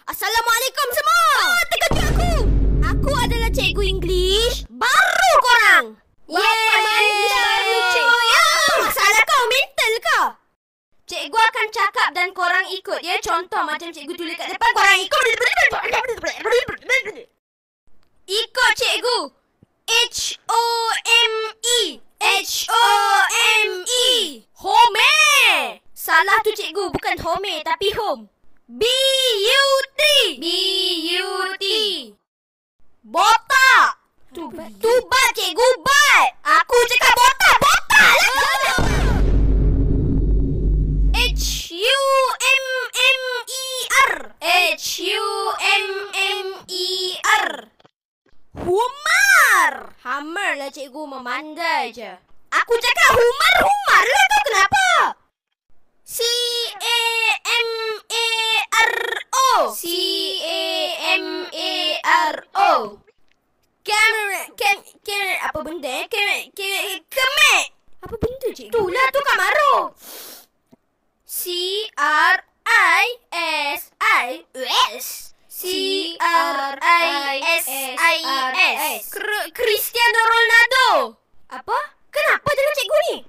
Assalamualaikum semua. Terkejut aku. Aku adalah cikgu English baru korang. Baru cikgu. Apa masalah kau? Mental kau? Cikgu akan cakap dan korang ikut ya. Contoh macam cikgu tulis kat depan, korang ikut. Ikut cikgu. H-O-M-E. H-O-M-E. Home. Salah tu cikgu, bukan home tapi home. B-U-T. B-U-T. Botak. Tubat cikgu, bat. Aku cakap botak. Botak lah. H-U-M-M-E-R. H-U-M-M-E-R. Humar. Hammer lah cikgu, memandai je. Aku cakap humar lah tu, kenapa? C-A-M-A-R-O. C-A-M-A-R-O. Camera. Apa benda? Kemek. Apa benda cikgu? Itulah tu Kamaro. C-R-I-S-I-S. C-R-I-S-I-S. Cristiano Ronaldo. Apa? Kenapa dengan cikgu ni?